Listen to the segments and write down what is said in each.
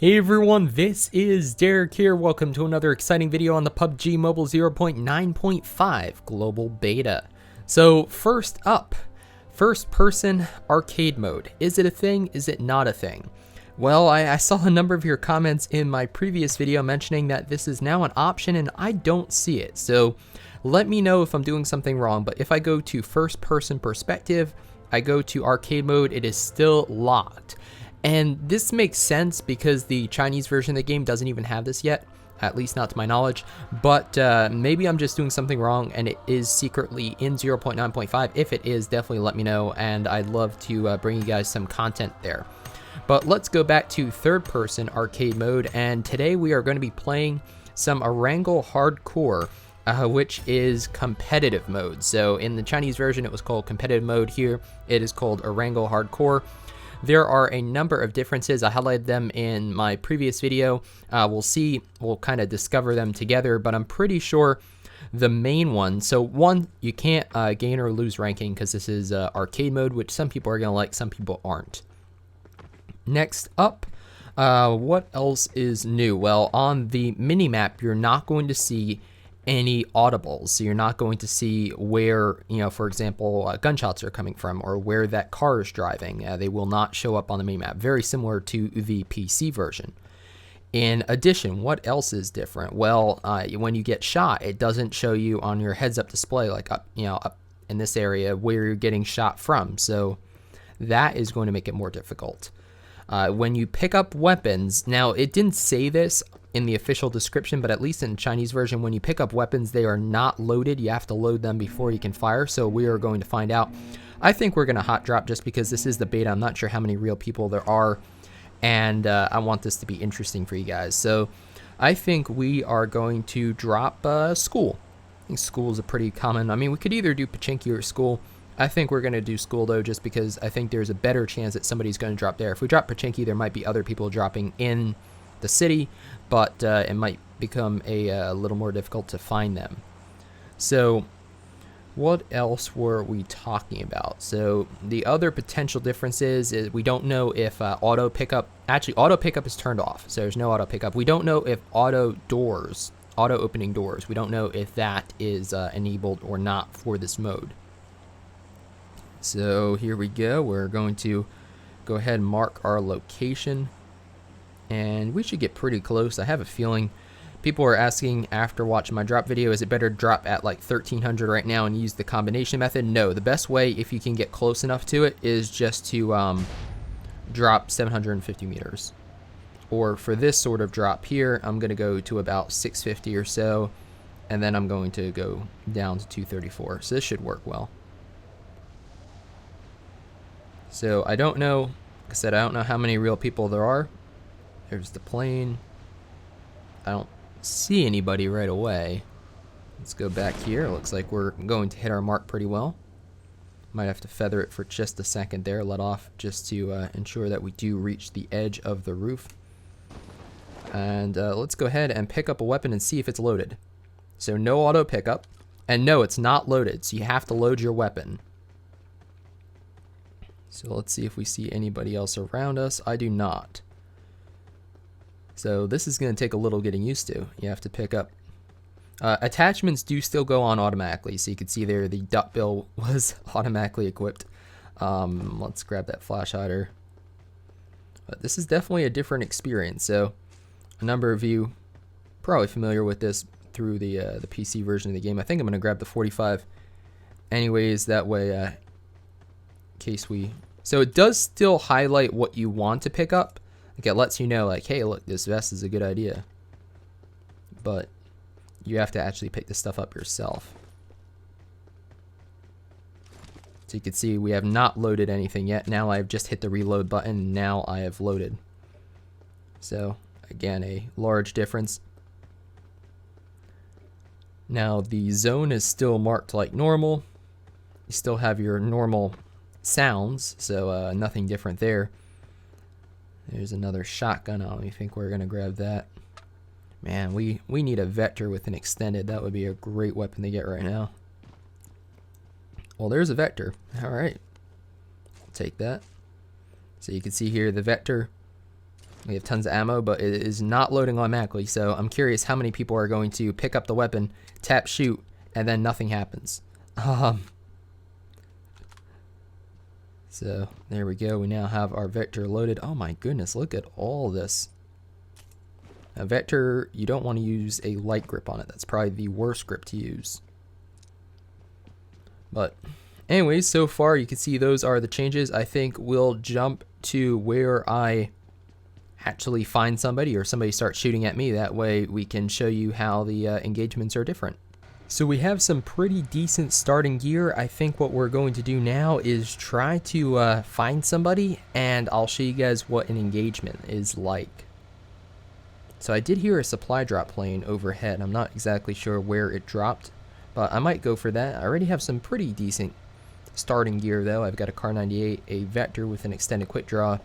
Hey everyone, this is Derek here. Welcome to another exciting video on the PUBG Mobile 0.9.5 global beta. So first up, first person arcade mode. Is it a thing? Is it not a thing? Well, I saw a number of your comments in my previous video mentioning that this is now an option and I don't see it. So let me know if I'm doing something wrong, but if I go to first person perspective, I go to arcade mode, it is still locked. And this makes sense because the Chinese version of the game doesn't even have this yet, at least not to my knowledge, but maybe I'm just doing something wrong and it is secretly in 0.9.5. If it is, definitely let me know, and I'd love to bring you guys some content there. But let's go back to third person arcade mode, and today we are going to be playing some Erangel Hardcore, which is competitive mode. So in the Chinese version it was called competitive mode, here it is called Erangel Hardcore. There are a number of differences. I highlighted them in my previous video. We'll kind of discover them together, but I'm pretty sure the main one, so one, you can't gain or lose ranking because this is arcade mode, which some people are going to like, some people aren't. Next up, what else is new? Well, on the mini-map, you're not going to see any audibles, so you're not going to see where, for example, gunshots are coming from or where that car is driving. They will not show up on the minimap, very similar to the PC version. In addition, what else is different? Well, when you get shot, it doesn't show you on your heads-up display, like up in this area, where you're getting shot from, so that is going to make it more difficult. When you pick up weapons, now it didn't say this in the official description, but at least in the Chinese version, when you pick up weapons, they are not loaded. You have to load them before you can fire, so we are going to find out. I think we're going to hot drop just because this is the beta. I'm not sure how many real people there are, and I want this to be interesting for you guys. So I think we are going to drop school. I think school is a pretty common, I mean, we could either do Pachinki or school. I think we're going to do school though, just because I think there's a better chance that somebody's going to drop there. If we drop Pachinki, there might be other people dropping in the city, but it might become a little more difficult to find them. So what else were we talking about? So the other potential differences is we don't know if auto pickup, actually auto pickup is turned off, so there's no auto pickup. We don't know if auto opening doors, we don't know if that is enabled or not for this mode. So here we go, we're going to go ahead and mark our location, and we should get pretty close. I have a feeling people are asking after watching my drop video, is it better to drop at like 1300 right now and use the combination method? No, the best way, if you can get close enough to it, is just to drop 750 meters. Or for this sort of drop here, I'm going to go to about 650 or so, and then I'm going to go down to 234. So this should work well. So I don't know, like I said, I don't know how many real people there are. There's the plane. I don't see anybody right away. Let's go back here. Looks like we're going to hit our mark pretty well. Might have to feather it for just a second there, let off, just to ensure that we do reach the edge of the roof. And let's go ahead and pick up a weapon and see if it's loaded. So no auto pickup, and no, it's not loaded, so you have to load your weapon. So let's see if we see anybody else around us. I do not. So this is going to take a little getting used to. You have to pick up. Attachments do still go on automatically. So you can see there the duckbill was automatically equipped. Let's grab that flash hider. But this is definitely a different experience. So a number of you probably familiar with this through the PC version of the game. I think I'm going to grab the 45 anyways. That way, in case we... So it does still highlight what you want to pick up. Like it lets you know, like, hey, look, this vest is a good idea. But you have to actually pick this stuff up yourself. So you can see we have not loaded anything yet. Now I've just hit the reload button. Now I have loaded. So again, a large difference. Now the zone is still marked like normal. You still have your normal sounds, so nothing different there. There's another shotgun. I don't think we're gonna grab that. Man, we need a vector with an extended. That would be a great weapon to get right now. Well, there's a vector. All right, I'll take that. So you can see here the vector We have tons of ammo, but it is not loading automatically, so I'm curious how many people are going to pick up the weapon, tap shoot, and then nothing happens. So there we go. We now have our Vector loaded. Oh my goodness, look at all this. A Vector, you don't want to use a light grip on it. That's probably the worst grip to use. But anyways, so far you can see those are the changes. I think we'll jump to where I actually find somebody or somebody starts shooting at me. That way we can show you how the engagements are different. So we have some pretty decent starting gear. I think what we're going to do now is try to find somebody, and I'll show you guys what an engagement is like. So I did hear a supply drop plane overhead. I'm not exactly sure where it dropped, but I might go for that. I already have some pretty decent starting gear though. I've got a Kar 98, a Vector with an extended quick draw,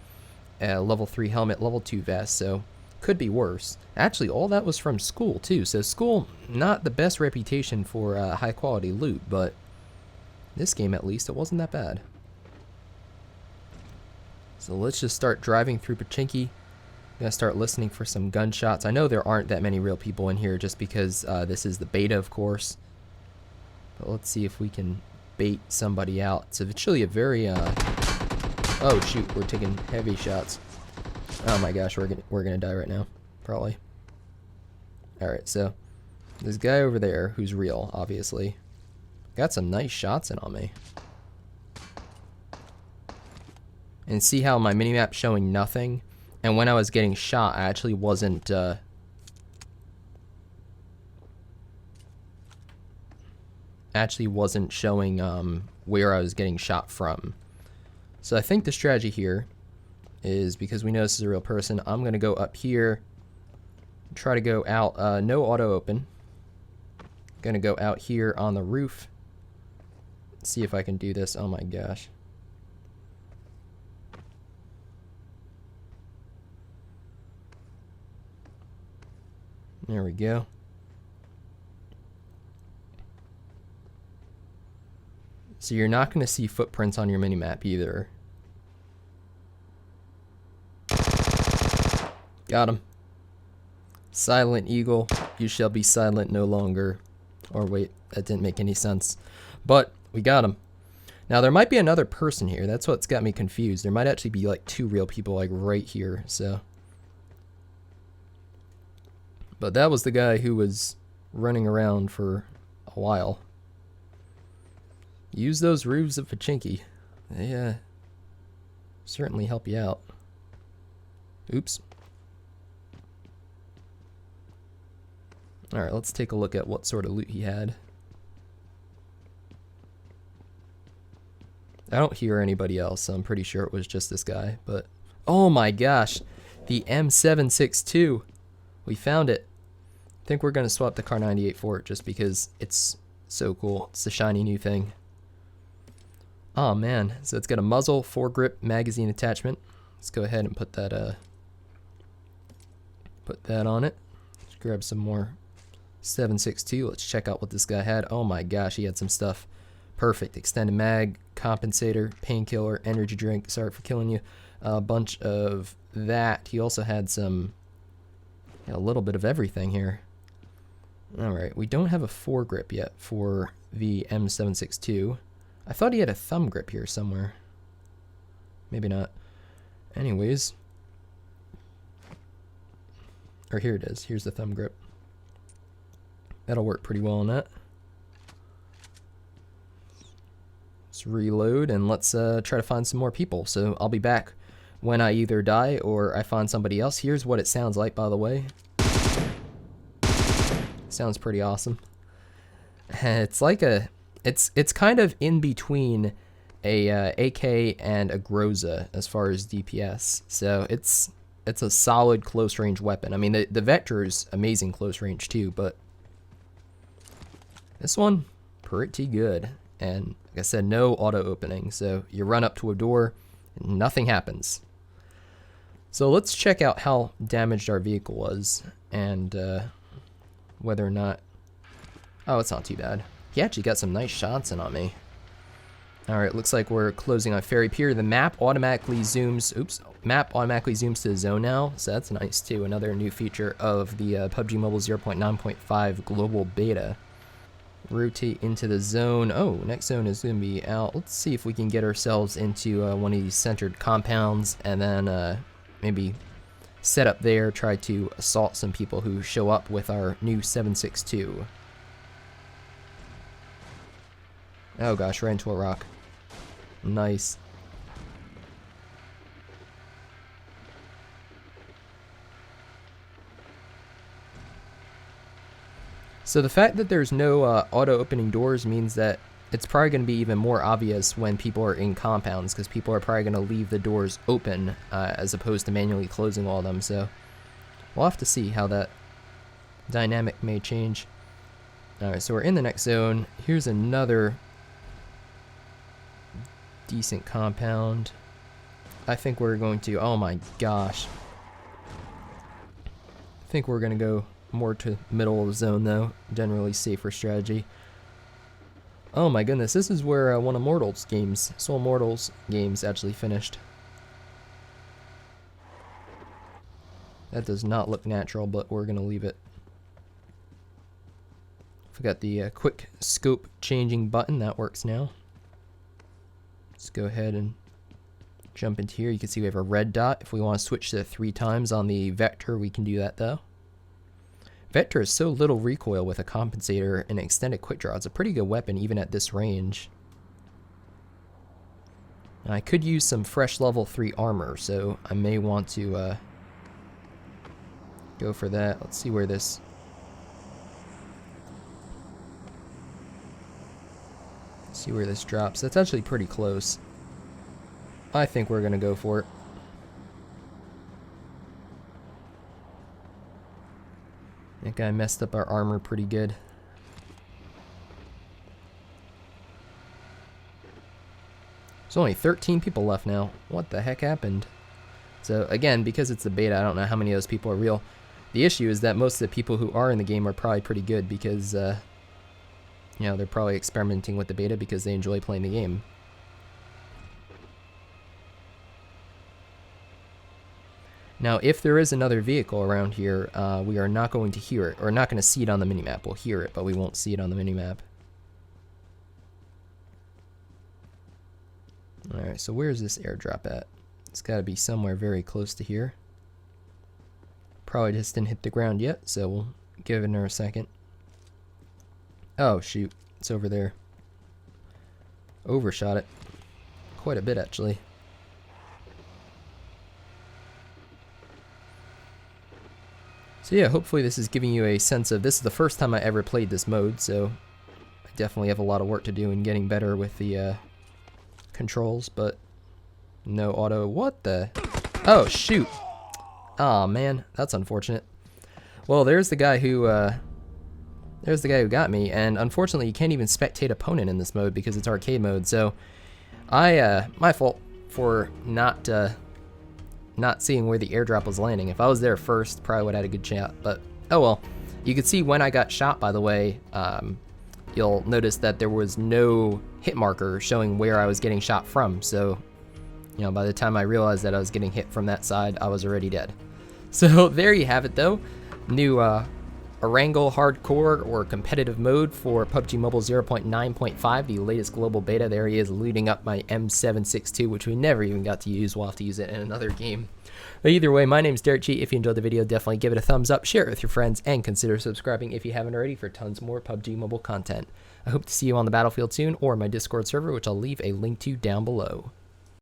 a level 3 helmet, level 2 vest, so could be worse. Actually, all that was from school too, so school, not the best reputation for high quality loot, but this game at least, it wasn't that bad. So let's just start driving through Pachinki. I'm gonna start listening for some gunshots. I know there aren't that many real people in here just because this is the beta, of course. But let's see if we can bait somebody out. It's actually a very oh shoot, we're taking heavy shots. Oh my gosh, we're gonna die right now, probably. All right, so this guy over there who's real, obviously, got some nice shots in on me. And see how my minimap showing nothing, and when I was getting shot, I actually wasn't. Actually wasn't showing where I was getting shot from. So I think the strategy here is, because we know this is a real person, I'm gonna go up here, try to go out, no auto open. Gonna go out here on the roof, see if I can do this. Oh my gosh. There we go. So you're not going to see footprints on your minimap either. Got him. Silent Eagle, you shall be silent no longer. Or wait, that didn't make any sense. But we got him. Now there might be another person here. That's what's got me confused. There might actually be like 2 real people like right here. So, but that was the guy who was running around for a while. Use those roofs of Pachinki. They certainly help you out. Oops. Alright, let's take a look at what sort of loot he had. I don't hear anybody else, so I'm pretty sure it was just this guy. But oh my gosh, the M762. We found it. I think we're going to swap the Kar 98 for it just because it's so cool. It's the shiny new thing. Oh man, so it's got a muzzle, foregrip, magazine attachment. Let's go ahead and put that on it. Let's grab some more 7.62. Let's check out what this guy had. Oh my gosh, he had some stuff. Perfect. Extended mag, compensator, painkiller, energy drink. Sorry for killing you. A bunch of that. He also had some, a little bit of everything here. All right, we don't have a foregrip yet for the M762. I thought he had a thumb grip here somewhere. Maybe not. Anyways. Or here it is. Here's the thumb grip. That'll work pretty well on that. Let's reload and let's try to find some more people. So I'll be back when I either die or I find somebody else. Here's what it sounds like, by the way. Sounds pretty awesome. It's like a... It's kind of in between a AK and a Groza as far as DPS. So it's a solid close range weapon. I mean, the Vector is amazing close range too, but this one pretty good. And like I said, no auto opening. So you run up to a door, and nothing happens. So let's check out how damaged our vehicle was and whether or not. Oh, it's not too bad. He actually got some nice shots in on me. Alright, looks like we're closing on Ferry Pier. The map automatically zooms. Oops, map automatically zooms to the zone now, so that's nice too. Another new feature of the PUBG Mobile 0.9.5 global beta. Rotate into the zone. Oh, next zone is going to be out. Let's see if we can get ourselves into one of these centered compounds, and then maybe set up there, try to assault some people who show up with our new 7.62. Oh gosh, right into a rock. Nice. So the fact that there's no auto-opening doors means that it's probably going to be even more obvious when people are in compounds, because people are probably going to leave the doors open as opposed to manually closing all of them. So we'll have to see how that dynamic may change. Alright, so we're in the next zone. Here's another decent compound. I think we're going to... Oh my gosh. I think we're going to go more to middle of the zone though. Generally safer strategy. Oh my goodness, this is where one of Mortal's games, Soul Mortal's games, actually finished. That does not look natural, but we're gonna leave it. Forgot the quick scope changing button. That works now. Let's go ahead and jump into here. You can see we have a red dot. If we want to switch to 3 times on the vector, we can do that though. Vector is so little recoil with a compensator and extended quick draw. It's a pretty good weapon even at this range. Now, I could use some fresh level 3 armor, so I may want to go for that. Let's see where this... See where this drops. That's actually pretty close. I think we're gonna go for it. That guy messed up our armor pretty good. There's only 13 people left now. What the heck happened? So again, because it's the beta, I don't know how many of those people are real. The issue is that most of the people who are in the game are probably pretty good because, you know, they're probably experimenting with the beta because they enjoy playing the game. Now, if there is another vehicle around here, we are not going to hear it, or not going to see it on the minimap. We'll hear it, but we won't see it on the minimap. Alright, so where's this airdrop at? It's got to be somewhere very close to here. Probably just didn't hit the ground yet, so we'll give it another second. Oh, shoot. It's over there. Overshot it. Quite a bit, actually. So yeah, hopefully this is giving you a sense of... This is the first time I ever played this mode, so I definitely have a lot of work to do in getting better with the controls, but no auto... What the... Oh, shoot! Aw, man, that's unfortunate. Well, there's the guy who got me, and unfortunately you can't even spectate opponent in this mode because it's arcade mode, so my fault for not seeing where the airdrop was landing. If I was there first, probably would have had a good shot, but oh well. You could see when I got shot, by the way, you'll notice that there was no hit marker showing where I was getting shot from, so, you know, by the time I realized that I was getting hit from that side, I was already dead. So there you have it though. New Erangel hardcore or competitive mode for PUBG Mobile 0.9.5, the latest global beta. There he is looting up my M762, which we never even got to use. We'll have to use it in another game. But either way, my name's DerekG. If you enjoyed the video, definitely give it a thumbs up, share it with your friends, and consider subscribing if you haven't already for tons more PUBG Mobile content. I hope to see you on the battlefield soon or my Discord server, which I'll leave a link to down below.